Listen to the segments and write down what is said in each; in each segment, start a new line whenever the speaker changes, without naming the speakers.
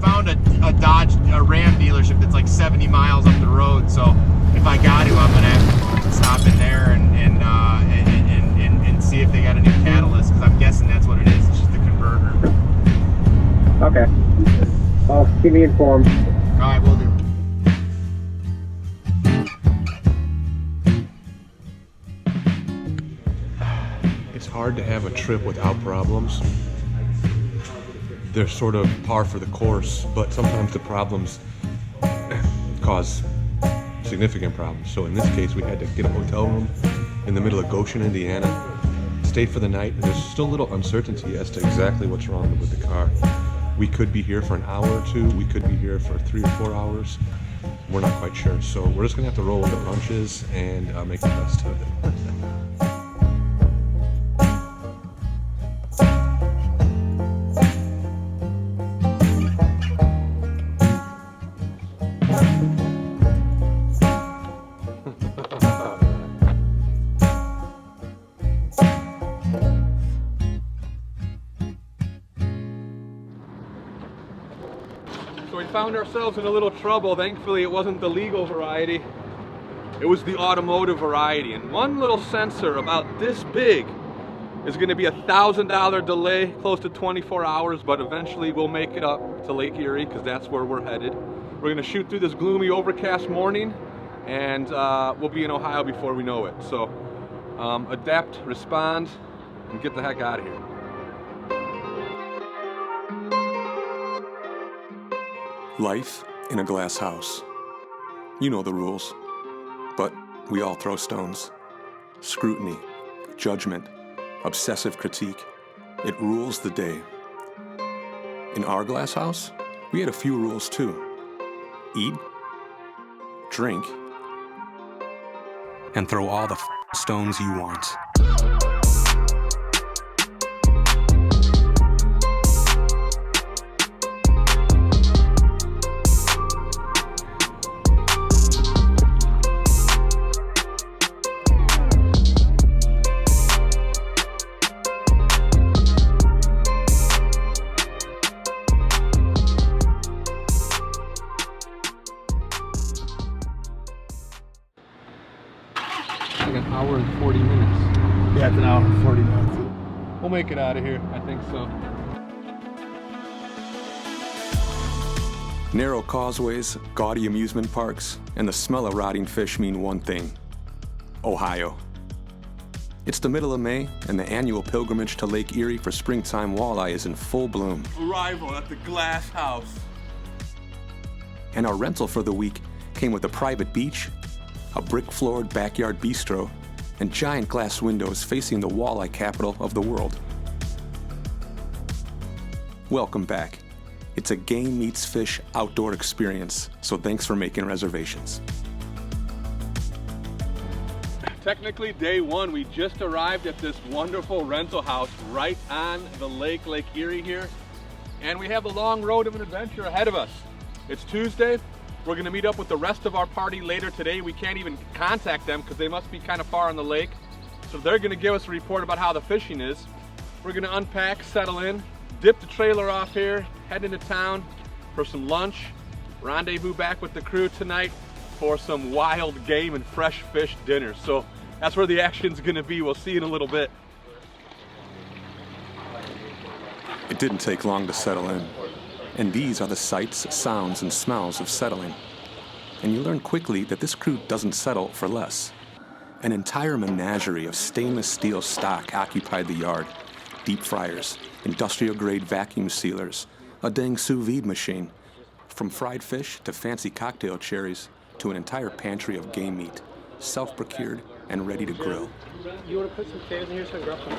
found a Ram dealership that's like 70 miles up the road. So if I got to, I'm gonna have to stop in there and see if they got a new catalyst, because I'm guessing that's what it is. It's just a converter.
Okay. Well, keep me informed.
All right, we'll do.
It's hard to have a trip without problems. They're sort of par for the course, but sometimes the problems cause significant problems. So in this case, we had to get a hotel room in the middle of Goshen, Indiana, stay for the night, and there's still a little uncertainty as to exactly what's wrong with the car. We could be here for an hour or two, we could be here for 3 or 4 hours. We're not quite sure, so we're just gonna have to roll with the punches and make the best of it. So we found ourselves in a little trouble. Thankfully, it wasn't the legal variety. It was the automotive variety. And one little sensor about this big is going to be $1,000 delay, close to 24 hours, but eventually we'll make it up to Lake Erie because that's where we're headed. We're going to shoot through this gloomy, overcast morning, and we'll be in Ohio before we know it. So adapt, respond, and get the heck out of here.
Life in a glass house. You know the rules, but we all throw stones. Scrutiny, judgment, obsessive critique. It rules the day. In our glass house, we had a few rules too. Eat, drink, and throw all the stones you want.
Like an hour and 40 minutes.
Yeah, it's an hour and 40 minutes.
We'll make it out of here, I think so.
Narrow causeways, gaudy amusement parks, and the smell of rotting fish mean one thing: Ohio. It's the middle of May, and the annual pilgrimage to Lake Erie for springtime walleye is in full bloom.
Arrival at the Glasshouse.
And our rental for the week came with a private beach, a brick-floored backyard bistro, and giant glass windows facing the walleye capital of the world. Welcome back. It's a game meets fish outdoor experience, so thanks for making reservations.
Technically day one, we just arrived at this wonderful rental house right on the lake, Lake Erie here, and we have a long road of an adventure ahead of us. It's Tuesday. We're gonna meet up with the rest of our party later today. We can't even contact them because they must be kind of far on the lake. So they're gonna give us a report about how the fishing is. We're gonna unpack, settle in, dip the trailer off here, head into town for some lunch, rendezvous back with the crew tonight for some wild game and fresh fish dinner. So that's where the action's gonna be. We'll see you in a little bit.
It didn't take long to settle in. And these are the sights, sounds, and smells of settling. And you learn quickly that this crew doesn't settle for less. An entire menagerie of stainless steel stock occupied the yard. Deep fryers, industrial-grade vacuum sealers, a dang sous vide machine. From fried fish to fancy cocktail cherries to an entire pantry of game meat, self-procured and ready to grill.
You want to put some cans in here so I can grab some?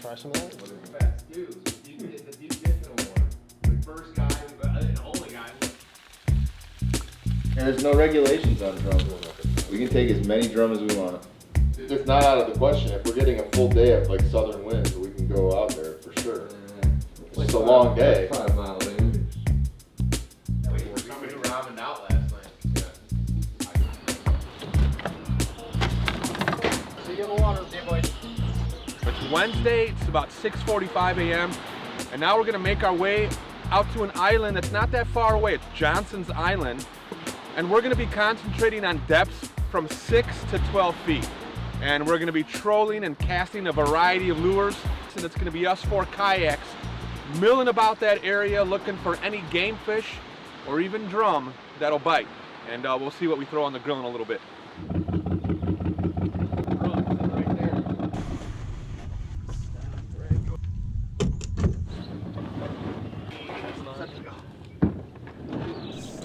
Try some of that?
And there's no regulations on drums. We can take as many drum as we want. It's not out of the question. If we're getting a full day of like southern winds, we can go out there for sure. It's a long day.
5 miles in. It's Wednesday, it's about 6:45 a.m. and now we're gonna make our way out to an island that's not that far away. It's Johnson's Island, and we're gonna be concentrating on depths from 6 to 12 feet. And we're gonna be trolling and casting a variety of lures, and it's gonna be us 4 kayaks milling about that area looking for any game fish or even drum that'll bite. And we'll see what we throw on the grill in a little bit.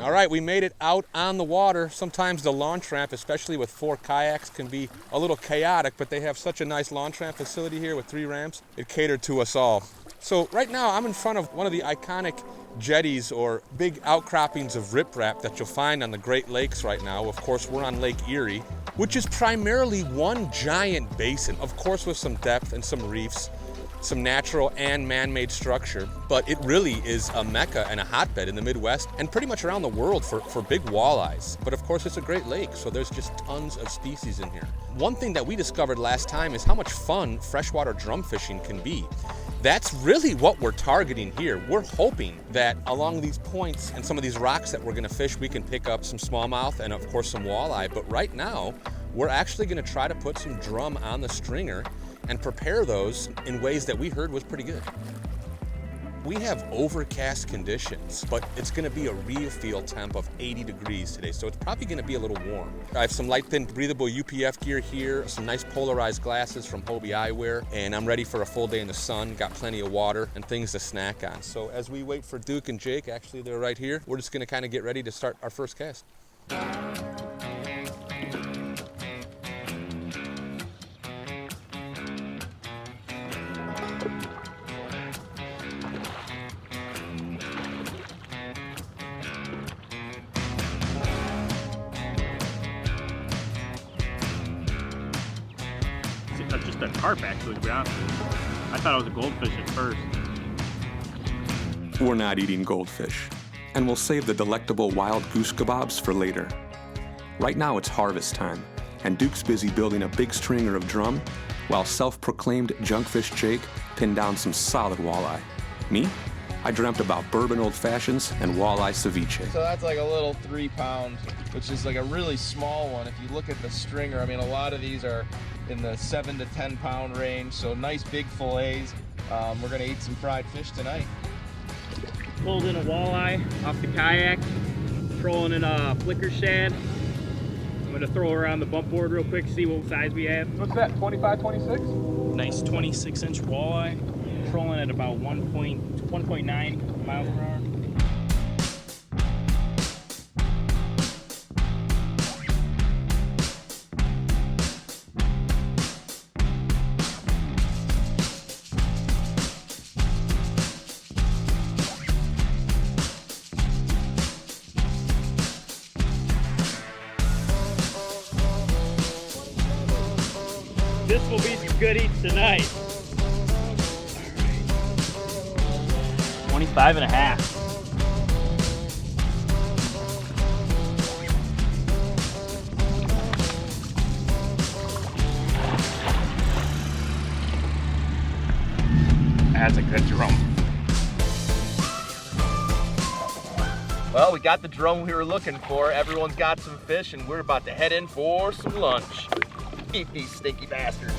All right, we made it out on the water. Sometimes the launch ramp, especially with 4 kayaks, can be a little chaotic, but they have such a nice launch ramp facility here with 3 ramps. It catered to us all. So right now I'm in front of one of the iconic jetties or big outcroppings of riprap that you'll find on the Great Lakes right now. Of course, we're on Lake Erie, which is primarily one giant basin, of course with some depth and some reefs, some natural and man-made structure, but it really is a mecca and a hotbed in the Midwest and pretty much around the world for big walleyes. But of course it's a Great Lake, so there's just tons of species in here. One thing that we discovered last time is how much fun freshwater drum fishing can be. That's really what we're targeting here. We're hoping that along these points and some of these rocks that we're gonna fish, we can pick up some smallmouth and of course some walleye, but right now, we're actually gonna try to put some drum on the stringer and prepare those in ways that we heard was pretty good. We have overcast conditions, but it's gonna be a real field temp of 80 degrees today, so it's probably gonna be a little warm. I have some light, thin, breathable UPF gear here, some nice polarized glasses from Hobie Eyewear, and I'm ready for a full day in the sun, got plenty of water and things to snack on. So as we wait for Duke and Jake, actually they're right here, we're just gonna kind of get ready to start our first cast.
Just a carp, actually, to be honest with you. I thought it was a goldfish at first.
We're not eating goldfish, and we'll save the delectable wild goose kebabs for later. Right now it's harvest time, and Duke's busy building a big stringer of drum, while self-proclaimed junkfish Jake pinned down some solid walleye. Me? I dreamt about bourbon old fashions and walleye ceviche.
So that's like a little 3 pound, which is like a really small one. If you look at the stringer, I mean, a lot of these are in the 7 to 10 pound range, so nice big fillets. We're gonna eat some fried fish tonight.
Pulled in a walleye off the kayak, trolling in a flicker shad. I'm gonna throw her on the bump board real quick, see what size we have.
What's that, 25, 26?
Nice 26-inch walleye, trolling at about 1.9 miles per hour. This will be some good eats tonight. 25 and a half. That's a good drum.
Well, we got the drum we were looking for. Everyone's got some fish, and we're about to head in for some lunch. Eat these stinky bastards.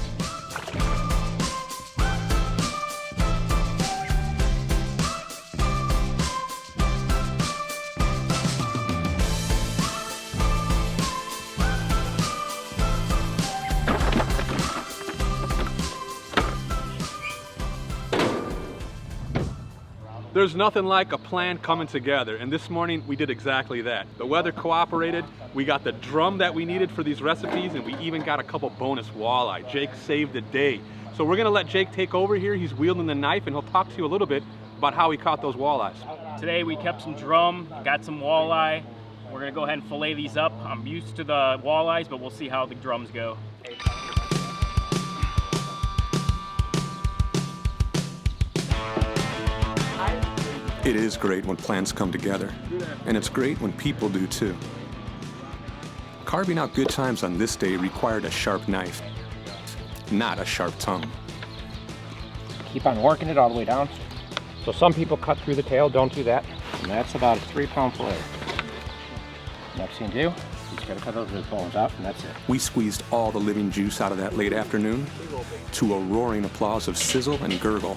There's nothing like a plan coming together, and this morning we did exactly that. The weather cooperated, we got the drum that we needed for these recipes, and we even got a couple bonus walleye. Jake saved the day. So we're gonna let Jake take over here. He's wielding the knife, and he'll talk to you a little bit about how he caught those walleyes.
Today we kept some drum, got some walleye. We're gonna go ahead and fillet these up. I'm used to the walleyes, but we'll see how the drums go.
It is great when plans come together, and it's great when people do too. Carving out good times on this day required a sharp knife. not a sharp tongue.
Keep on working it all the way down. So some people cut through the tail, don't do that. And that's about a 3-pound fillet. Next thing to do, you just gotta cut those bones out, and that's it.
We squeezed all the living juice out of that late afternoon to a roaring applause of sizzle and gurgle.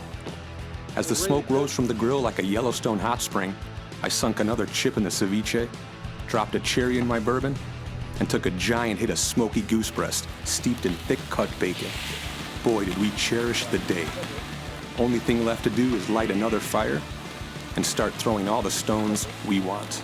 As the smoke rose from the grill like a Yellowstone hot spring, I sunk another chip in the ceviche, dropped a cherry in my bourbon, and took a giant hit of smoky goose breast steeped in thick cut bacon. Boy, did we cherish the day. Only thing left to do is light another fire and start throwing all the stones we want.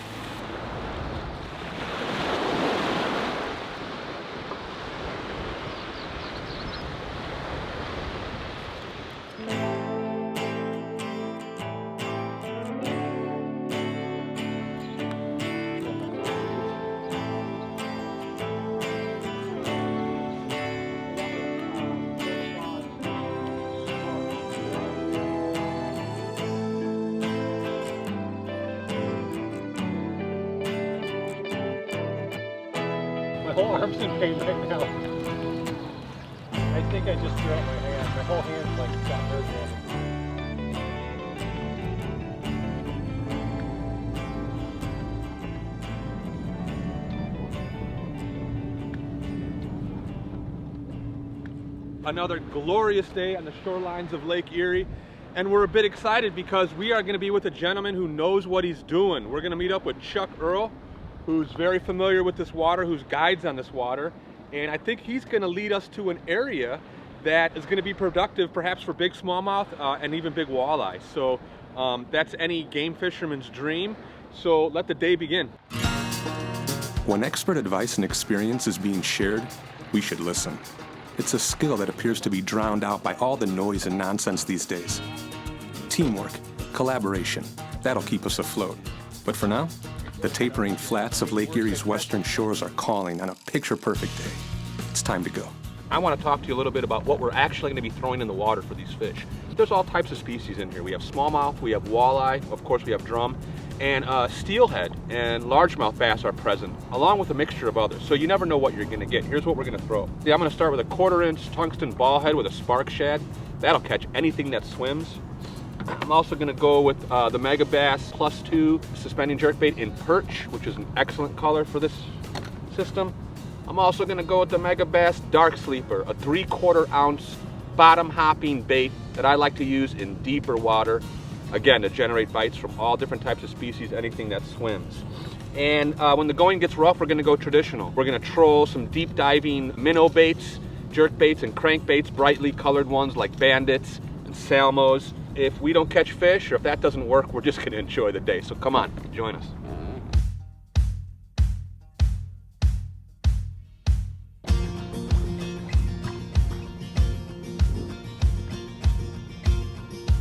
My whole arm's in pain right now. I think I just threw out my hand. My whole hand's like got hurt.
Another glorious day on the shorelines of Lake Erie, and we're a bit excited because we are going to be with a gentleman who knows what he's doing. We're going to meet up with Chuck Earl, who's very familiar with this water, who's guides on this water, and I think he's going to lead us to an area that is going to be productive perhaps for big smallmouth and even big walleye. So that's any game fisherman's dream. So let the day begin.
When expert advice and experience is being shared, we should listen. It's a skill that appears to be drowned out by all the noise and nonsense these days. Teamwork, collaboration, that'll keep us afloat. But for now, the tapering flats of Lake Erie's western shores are calling on a picture-perfect day. It's time to go.
I want to talk to you a little bit about what we're actually going to be throwing in the water for these fish. There's all types of species in here. We have smallmouth, we have walleye, of course we have drum, and steelhead and largemouth bass are present, along with a mixture of others. So you never know what you're going to get. Here's what we're going to throw. See, I'm going to start with a 1/4-inch tungsten ball head with a spark shad. That'll catch anything that swims. I'm also going to go with the Mega Bass +2 suspending jerkbait in perch, which is an excellent color for this system. I'm also going to go with the Mega Bass Dark Sleeper, a 3/4 ounce bottom hopping bait that I like to use in deeper water, again, to generate bites from all different types of species, anything that swims. And when the going gets rough, we're going to go traditional. We're going to troll some deep diving minnow baits, jerk baits, and crank baits, brightly colored ones like bandits and salmos. If we don't catch fish, or if that doesn't work, we're just going to enjoy the day. So come on, join us.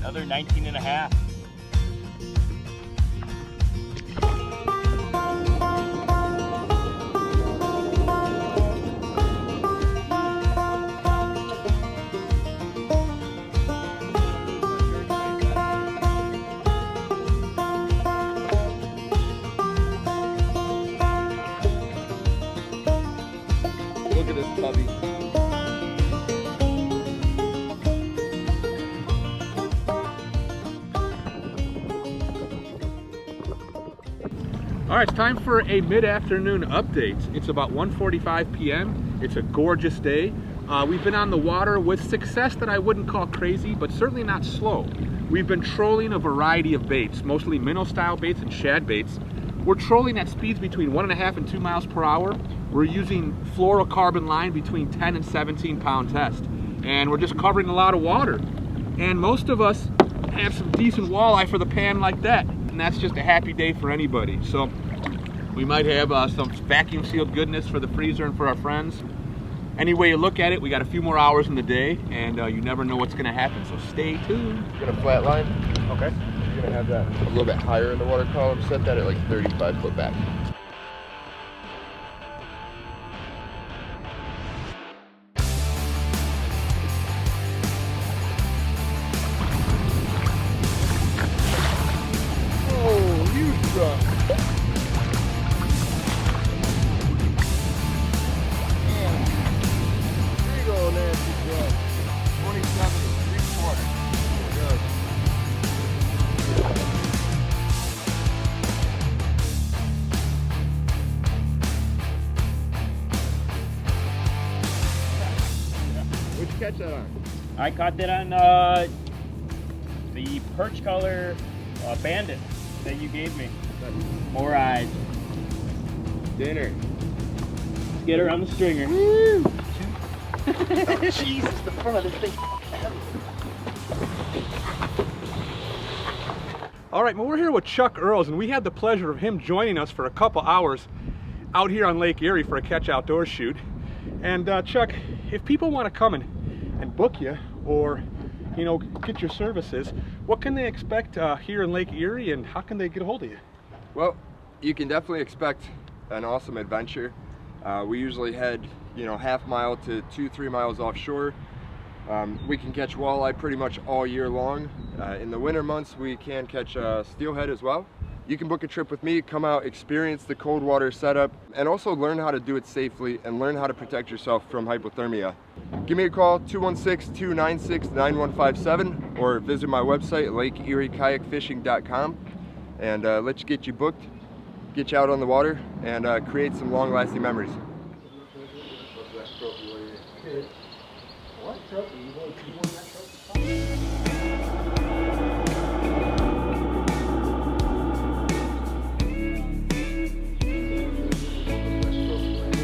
Another 19.5.
Look at this puppy.
All right, it's time for a mid-afternoon update. It's about 1:45 p.m. It's a gorgeous day. We've been on the water with success that I wouldn't call crazy, but certainly not slow. We've been trolling a variety of baits, mostly minnow-style baits and shad baits. We're trolling at speeds between 1.5 and 2 miles per hour. We're using fluorocarbon line between 10 and 17 pound test. And we're just covering a lot of water. And most of us have some decent walleye for the pan like that. And that's just a happy day for anybody. So we might have some vacuum sealed goodness for the freezer and for our friends. Any way you look at it, we got a few more hours in the day, and you never know what's gonna happen, so stay tuned.
You're gonna flat line.
Okay.
You're gonna have that a little bit higher in the water column. Set that at like 35 foot back. Oh, huge truck. Big old nasty truck.
I caught that on the perch color bandit that you gave me. More eyes.
Dinner.
Let's get her on the stringer.
Woo! Jesus, the front of this thing.
All right, well, we're here with Chuck Earls, and we had the pleasure of him joining us for a couple hours out here on Lake Erie for a Ketch Outdoors shoot. And Chuck, if people want to come and book you or, you know, get your services, what can they expect here in Lake Erie, and how can they get a hold of you?
Well, you can definitely expect an awesome adventure. We usually head, you know, half mile to 2-3 miles offshore. We can catch walleye pretty much all year long. In the winter months, we can catch steelhead as well. You can book a trip with me, come out, experience the cold water setup, and also learn how to do it safely and learn how to protect yourself from hypothermia. Give me a call, 216-296-9157, or visit my website, lakeeriekayakfishing.com, and let's get you booked, get you out on the water, and create some long-lasting memories.
What trophy? You won that trophy?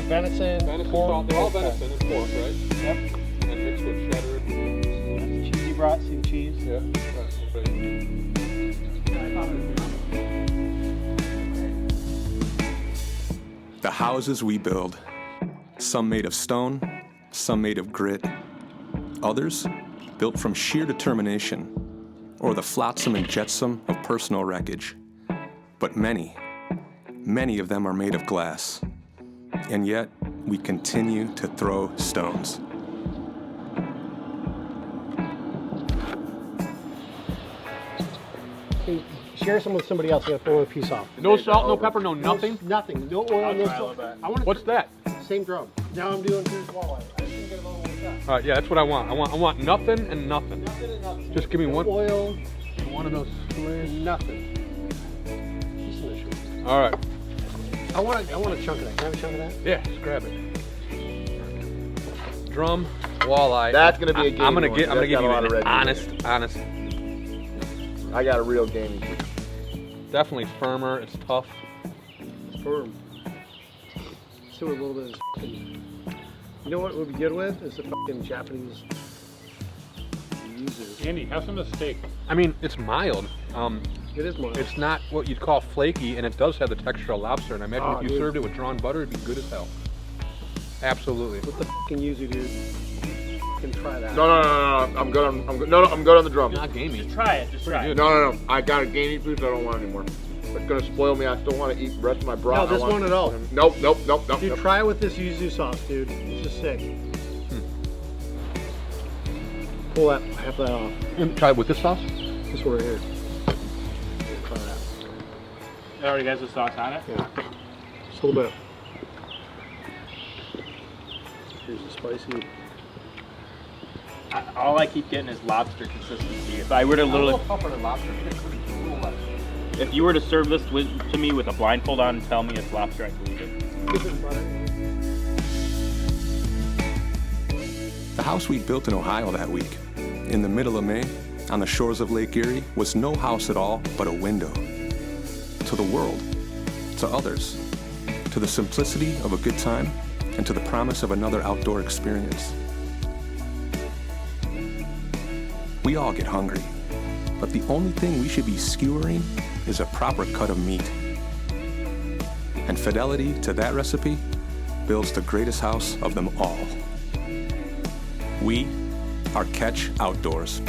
Venison, pork.
They're all venison and pork, right?
Yep.
And mixed with cheddar.
Cheese you brought, some cheese.
Yeah.
The houses we build, some made of stone, some made of grit, others built from sheer determination or the flotsam and jetsam of personal wreckage. But many of them are made of glass, and yet we continue to throw stones.
Hey, share some with somebody else. You gotta throw a piece off.
No salt, no pepper, no nothing?
Nothing. No oil, no salt.
What's that?
Same drum. Now I'm doing here's walleye. I just get a little more stuff.
All right, yeah, that's what I want. I want nothing and nothing.
Nothing and nothing.
Just give me
No
one.
oil.
One of those fillets.
Nothing. Just in the shoot.
All right.
I want a chunk of that. Can I have a chunk of that?
Yeah, just grab it. Drum, walleye.
That's gonna be a game.
I'm gonna
one.
give
That's
you
got a lot of
an
red
honest.
I got a real gamey.
Definitely firmer. It's tough.
Firm. So a little bit of fucking, you know what would be good with is the fucking Japanese yuzu.
Andy, have some of the steak.
I mean, it's mild.
It is mild.
It's not what you'd call flaky, and it does have the texture of lobster. And I imagine if you
dude.
served it with drawn butter, it'd be good as hell. Absolutely.
With the fucking yuzu, dude. You can try that.
No. I'm good on. I'm good on the drum.
Not gamey.
Just try it. Just try it.
No. I got a gamey piece. I don't want it anymore. It's gonna spoil me. I still want to eat the rest of my broth.
No, this one at all.
Nope.
Dude, try it with this yuzu sauce, dude. It's just sick. Pull that half that off.
Try it with this sauce.
This one right here. Try that.
It already has the sauce on it?
Yeah. Just a little bit. Here's the spicy.
All I keep getting is lobster consistency. If I were to if you were to serve this to me with a blindfold on and tell me it's lobster, I'd believe it.
The house we built in Ohio that week, in the middle of May, on the shores of Lake Erie, was no house at all but a window. To the world, to others, to the simplicity of a good time, and to the promise of another outdoor experience. We all get hungry, but the only thing we should be skewering is a proper cut of meat. And fidelity to that recipe builds the greatest house of them all. We are Ketch Outdoors.